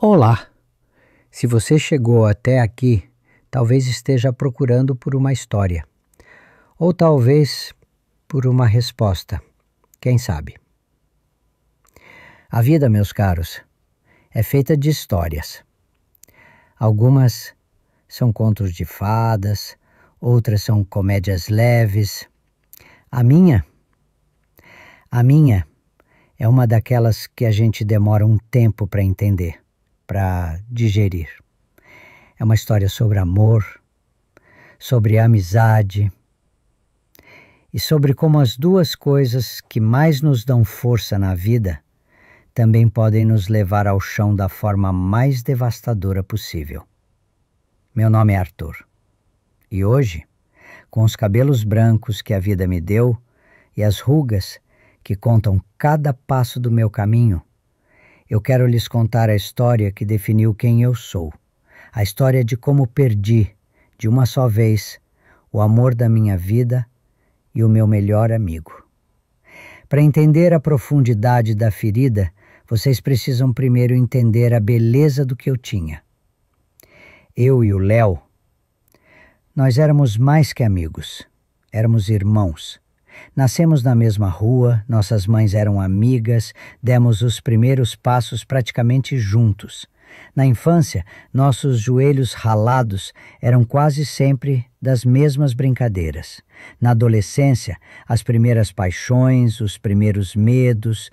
Olá! Se você chegou até aqui, talvez esteja procurando por uma história, ou talvez por uma resposta, quem sabe? A vida, meus caros, é feita de histórias. Algumas são contos de fadas, outras são comédias leves. A minha é uma daquelas que a gente demora um tempo para entender, para digerir. É uma história sobre amor, sobre amizade e sobre como as duas coisas que mais nos dão força na vida também podem nos levar ao chão da forma mais devastadora possível. Meu nome é Arthur e hoje, com os cabelos brancos que a vida me deu e as rugas que contam cada passo do meu caminho, eu quero lhes contar a história que definiu quem eu sou. A história de como perdi, de uma só vez, o amor da minha vida e o meu melhor amigo. Para entender a profundidade da ferida, vocês precisam primeiro entender a beleza do que eu tinha. Eu e o Léo, nós éramos mais que amigos, éramos irmãos. Nascemos na mesma rua, nossas mães eram amigas, demos os primeiros passos praticamente juntos. Na infância, nossos joelhos ralados eram quase sempre das mesmas brincadeiras. Na adolescência, as primeiras paixões, os primeiros medos,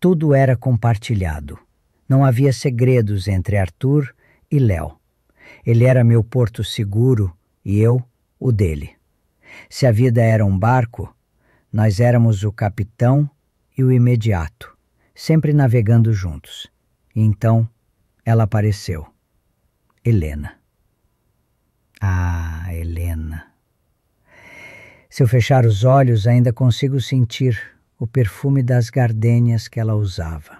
tudo era compartilhado. Não havia segredos entre Arthur e Léo. Ele era meu porto seguro e eu o dele. Se a vida era um barco, nós éramos o capitão e o imediato, sempre navegando juntos. E então ela apareceu. Helena. Ah, Helena. Se eu fechar os olhos, ainda consigo sentir o perfume das gardênias que ela usava.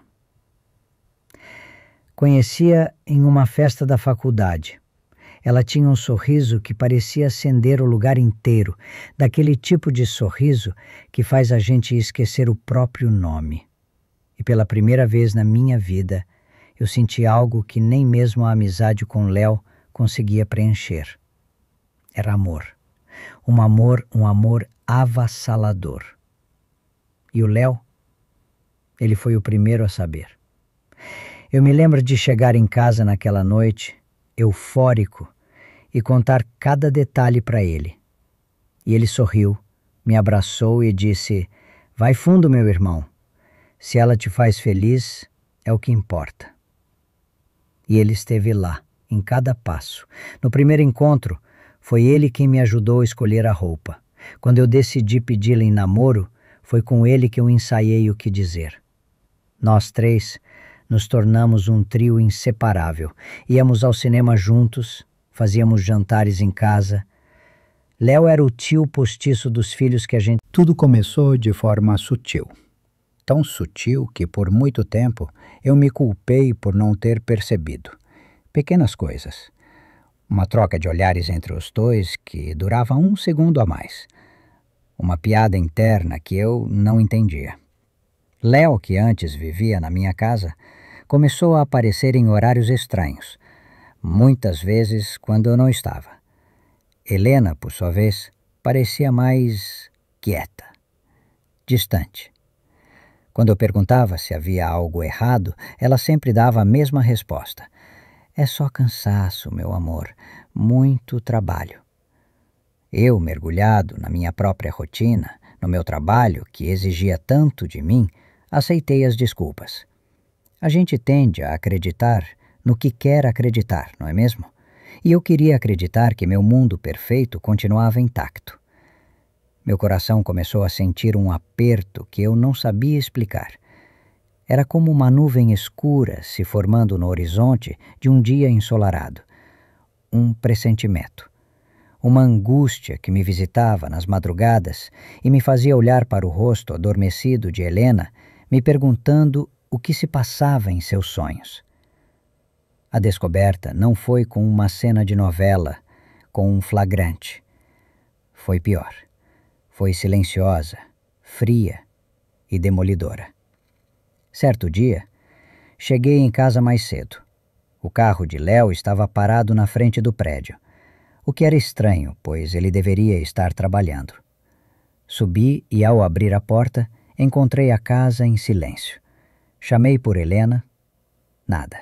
Conhecia em uma festa da faculdade. Ela tinha um sorriso que parecia acender o lugar inteiro, daquele tipo de sorriso que faz a gente esquecer o próprio nome. E pela primeira vez na minha vida, eu senti algo que nem mesmo a amizade com Léo conseguia preencher. Era amor. Um amor avassalador. E o Léo? Ele foi o primeiro a saber. Eu me lembro de chegar em casa naquela noite, eufórico, e contar cada detalhe para ele. E ele sorriu, me abraçou e disse: "Vai fundo, meu irmão. Se ela te faz feliz, é o que importa." E ele esteve lá, em cada passo. No primeiro encontro, foi ele quem me ajudou a escolher a roupa. Quando eu decidi pedi-la em namoro, foi com ele que eu ensaiei o que dizer. Nós três nos tornamos um trio inseparável. Íamos ao cinema juntos, fazíamos jantares em casa. Léo era o tio postiço dos filhos que a gente... Tudo começou de forma sutil. Tão sutil que por muito tempo eu me culpei por não ter percebido. Pequenas coisas. Uma troca de olhares entre os dois que durava 1 segundo a mais. Uma piada interna que eu não entendia. Léo, que antes vivia na minha casa, começou a aparecer em horários estranhos, muitas vezes quando eu não estava. Helena, por sua vez, parecia mais quieta, distante. Quando eu perguntava se havia algo errado, ela sempre dava a mesma resposta. "É só cansaço, meu amor, muito trabalho." Eu, mergulhado na minha própria rotina, no meu trabalho que exigia tanto de mim, aceitei as desculpas. A gente tende a acreditar no que quer acreditar, não é mesmo? E eu queria acreditar que meu mundo perfeito continuava intacto. Meu coração começou a sentir um aperto que eu não sabia explicar. Era como uma nuvem escura se formando no horizonte de um dia ensolarado. Um pressentimento. Uma angústia que me visitava nas madrugadas e me fazia olhar para o rosto adormecido de Helena, me perguntando o que se passava em seus sonhos. A descoberta não foi com uma cena de novela, com um flagrante. Foi pior. Foi silenciosa, fria e demolidora. Certo dia, cheguei em casa mais cedo. O carro de Léo estava parado na frente do prédio, o que era estranho, pois ele deveria estar trabalhando. Subi e, ao abrir a porta, encontrei a casa em silêncio. Chamei por Helena. Nada.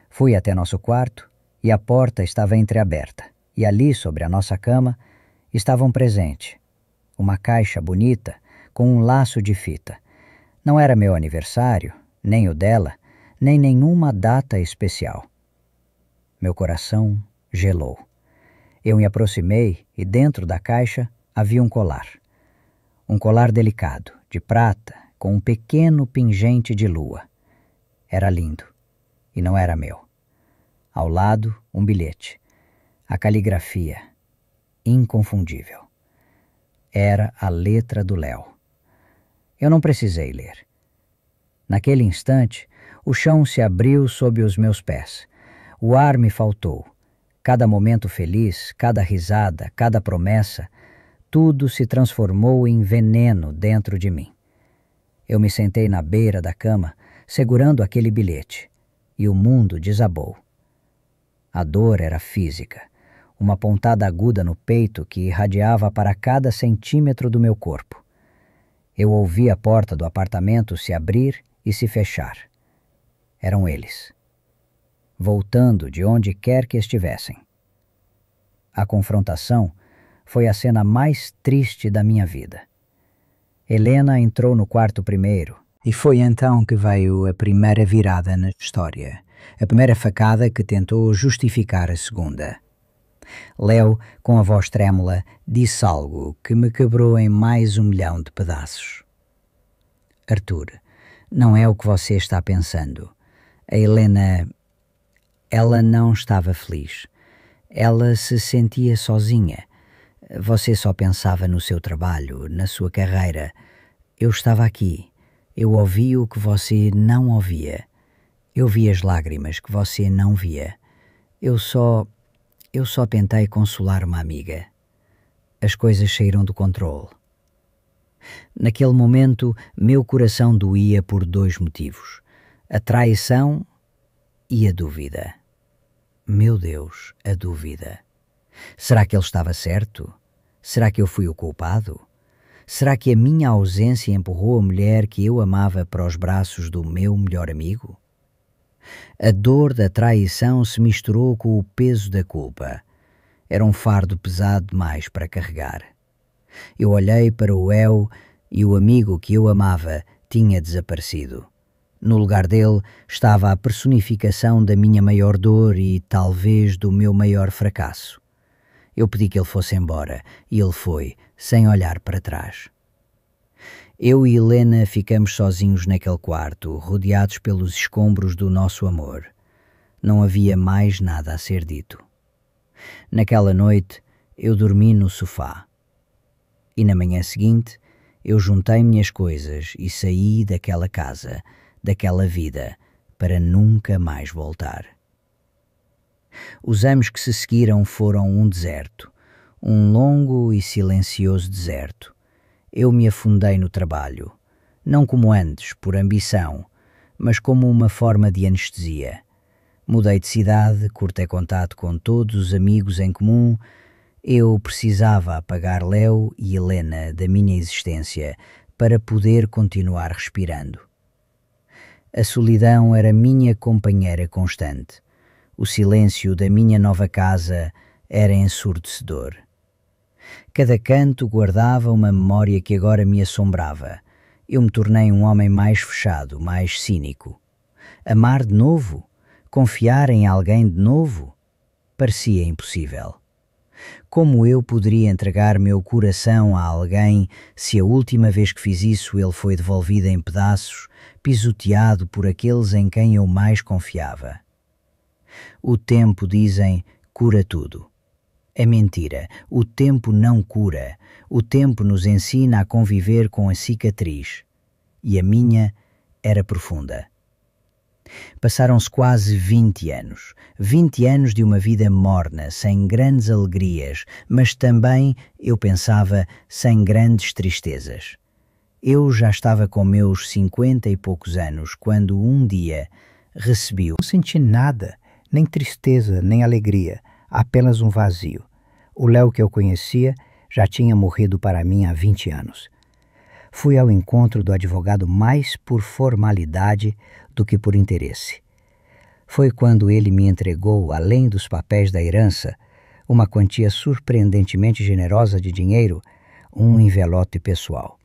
Fui até nosso quarto e a porta estava entreaberta, e ali, sobre a nossa cama, estava um presente. Uma caixa bonita com um laço de fita. Não era meu aniversário, nem o dela, nem nenhuma data especial. Meu coração gelou. Eu me aproximei e dentro da caixa havia um colar. Um colar delicado, de prata, com um pequeno pingente de lua. Era lindo, e não era meu. Ao lado, um bilhete. A caligrafia, inconfundível. Era a letra do Léo. Eu não precisei ler. Naquele instante, o chão se abriu sob os meus pés. O ar me faltou. Cada momento feliz, cada risada, cada promessa, tudo se transformou em veneno dentro de mim. Eu me sentei na beira da cama, segurando aquele bilhete, e o mundo desabou. A dor era física, uma pontada aguda no peito que irradiava para cada centímetro do meu corpo. Eu ouvi a porta do apartamento se abrir e se fechar. Eram eles, voltando de onde quer que estivessem. A confrontação foi a cena mais triste da minha vida. Helena entrou no quarto primeiro, e foi então que veio a primeira virada na história, a primeira facada que tentou justificar a segunda. Léo, com a voz trêmula, disse algo que me quebrou em mais 1 milhão de pedaços. Arthur, não é o que você está pensando. A Helena, ela não estava feliz. Ela se sentia sozinha. Você só pensava no seu trabalho, na sua carreira. Eu estava aqui. Eu ouvi o que você não ouvia. Eu vi as lágrimas que você não via. Eu só tentei consolar uma amiga. As coisas saíram do controle. Naquele momento, meu coração doía por 2 motivos: a traição e a dúvida. Meu Deus, a dúvida. Será que ele estava certo? Será que eu fui o culpado? Será que a minha ausência empurrou a mulher que eu amava para os braços do meu melhor amigo? A dor da traição se misturou com o peso da culpa. Era um fardo pesado demais para carregar. Eu olhei para o El e o amigo que eu amava tinha desaparecido. No lugar dele estava a personificação da minha maior dor e talvez do meu maior fracasso. Eu pedi que ele fosse embora e ele foi, sem olhar para trás. Eu e Helena ficamos sozinhos naquele quarto, rodeados pelos escombros do nosso amor. Não havia mais nada a ser dito. Naquela noite, eu dormi no sofá. E na manhã seguinte, eu juntei minhas coisas e saí daquela casa, daquela vida, para nunca mais voltar. Os anos que se seguiram foram um deserto, um longo e silencioso deserto. Eu me afundei no trabalho, não como antes, por ambição, mas como uma forma de anestesia. Mudei de cidade, cortei contato com todos os amigos em comum. Eu precisava apagar Léo e Helena da minha existência para poder continuar respirando. A solidão era minha companheira constante. O silêncio da minha nova casa era ensurdecedor. Cada canto guardava uma memória que agora me assombrava. Eu me tornei um homem mais fechado, mais cínico. Amar de novo? Confiar em alguém de novo? Parecia impossível. Como eu poderia entregar meu coração a alguém se a última vez que fiz isso ele foi devolvido em pedaços, pisoteado por aqueles em quem eu mais confiava? O tempo, dizem, cura tudo. É mentira. O tempo não cura. O tempo nos ensina a conviver com a cicatriz. E a minha era profunda. Passaram-se quase 20 anos. 20 anos de uma vida morna, sem grandes alegrias, mas também, eu pensava, sem grandes tristezas. Eu já estava com meus 50 e poucos anos, quando um dia, recebi-o. Não senti nada, nem tristeza, nem alegria, apenas um vazio. O Léo que eu conhecia já tinha morrido para mim há 20 anos. Fui ao encontro do advogado mais por formalidade do que por interesse. Foi quando ele me entregou, além dos papéis da herança, uma quantia surpreendentemente generosa de dinheiro, um envelope pessoal,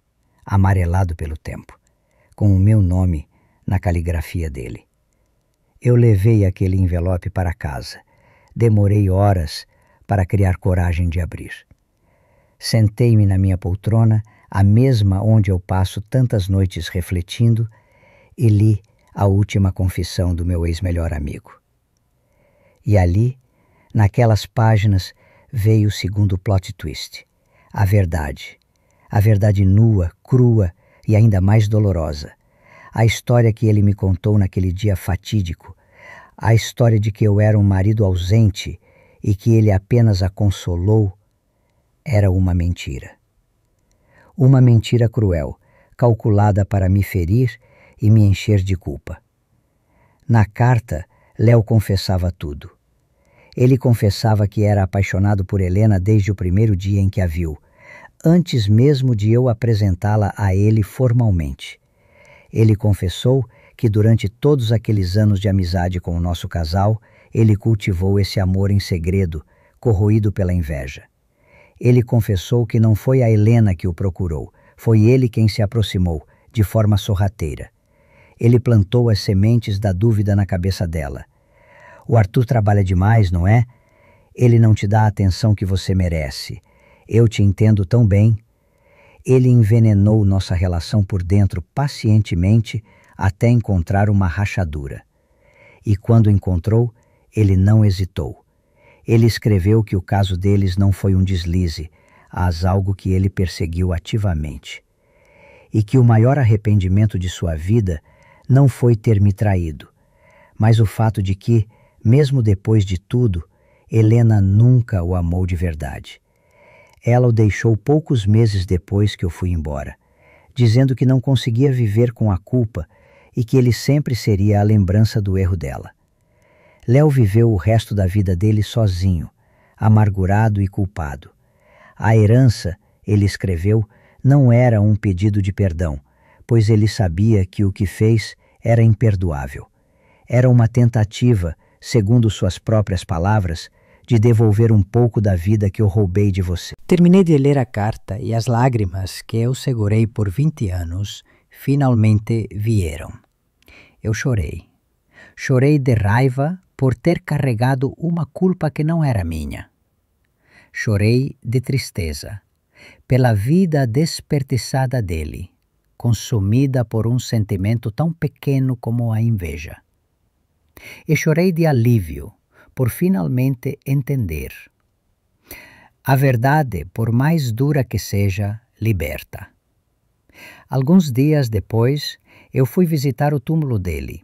amarelado pelo tempo, com o meu nome na caligrafia dele. Eu levei aquele envelope para casa. Demorei horas para criar coragem de abrir. Sentei-me na minha poltrona, a mesma onde eu passo tantas noites refletindo, e li a última confissão do meu ex-melhor amigo. E ali, naquelas páginas, veio o segundo plot twist. A verdade nua, crua e ainda mais dolorosa. A história que ele me contou naquele dia fatídico. A história de que eu era um marido ausente e que ele apenas a consolou, era uma mentira. Uma mentira cruel, calculada para me ferir e me encher de culpa. Na carta, Léo confessava tudo. Ele confessava que era apaixonado por Helena desde o primeiro dia em que a viu, antes mesmo de eu apresentá-la a ele formalmente. Ele confessou que durante todos aqueles anos de amizade com o nosso casal, ele cultivou esse amor em segredo, corroído pela inveja. Ele confessou que não foi a Helena que o procurou, foi ele quem se aproximou, de forma sorrateira. Ele plantou as sementes da dúvida na cabeça dela. O Arthur trabalha demais, não é? Ele não te dá a atenção que você merece. Eu te entendo tão bem. Ele envenenou nossa relação por dentro pacientemente até encontrar uma rachadura. E quando encontrou, ele não hesitou. Ele escreveu que o caso deles não foi um deslize, mas algo que ele perseguiu ativamente. E que o maior arrependimento de sua vida não foi ter me traído, mas o fato de que, mesmo depois de tudo, Helena nunca o amou de verdade. Ela o deixou poucos meses depois que eu fui embora, dizendo que não conseguia viver com a culpa e que ele sempre seria a lembrança do erro dela. Léo viveu o resto da vida dele sozinho, amargurado e culpado. A herança, ele escreveu, não era um pedido de perdão, pois ele sabia que o que fez era imperdoável. Era uma tentativa, segundo suas próprias palavras, de devolver um pouco da vida que eu roubei de você. Terminei de ler a carta e as lágrimas que eu segurei por 20 anos finalmente vieram. Eu chorei. Chorei de raiva por ter carregado uma culpa que não era minha. Chorei de tristeza pela vida desperdiçada dele, consumida por um sentimento tão pequeno como a inveja. E chorei de alívio por finalmente entender. A verdade, por mais dura que seja, liberta. Alguns dias depois, eu fui visitar o túmulo dele.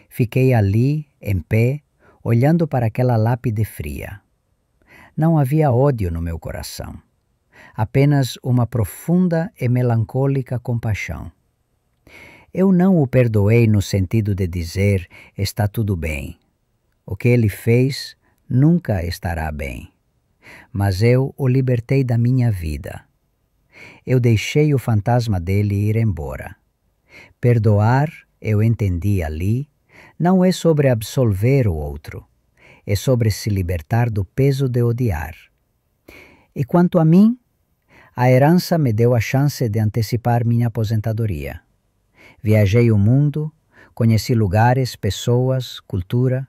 Fiquei ali, em pé, olhando para aquela lápide fria. Não havia ódio no meu coração, apenas uma profunda e melancólica compaixão. Eu não o perdoei no sentido de dizer está tudo bem. O que ele fez nunca estará bem. Mas eu o libertei da minha vida. Eu deixei o fantasma dele ir embora. Perdoar, eu entendi ali, não é sobre absolver o outro, é sobre se libertar do peso de odiar. E quanto a mim, a herança me deu a chance de antecipar minha aposentadoria. Viajei o mundo, conheci lugares, pessoas, cultura,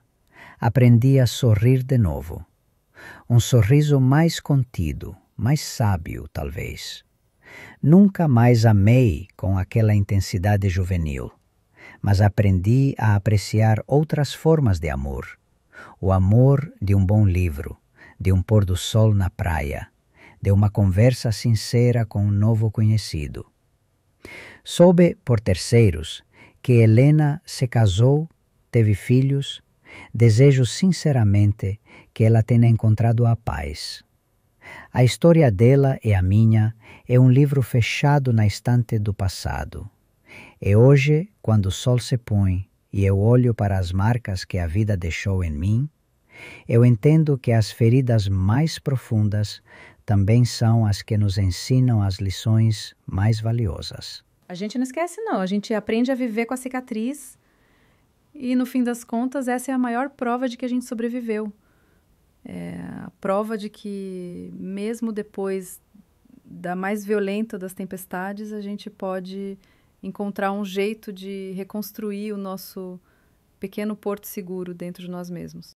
aprendi a sorrir de novo. Um sorriso mais contido, mais sábio, talvez. Nunca mais amei com aquela intensidade juvenil, mas aprendi a apreciar outras formas de amor. O amor de um bom livro, de um pôr do sol na praia, de uma conversa sincera com um novo conhecido. Soube por terceiros que Helena se casou, teve filhos. Desejo sinceramente que ela tenha encontrado a paz. A história dela e a minha é um livro fechado na estante do passado. E hoje, quando o sol se põe e eu olho para as marcas que a vida deixou em mim, eu entendo que as feridas mais profundas também são as que nos ensinam as lições mais valiosas. A gente não esquece, não. A gente aprende a viver com a cicatriz e, no fim das contas, essa é a maior prova de que a gente sobreviveu. É a prova de que, mesmo depois da mais violenta das tempestades, a gente pode encontrar um jeito de reconstruir o nosso pequeno porto seguro dentro de nós mesmos.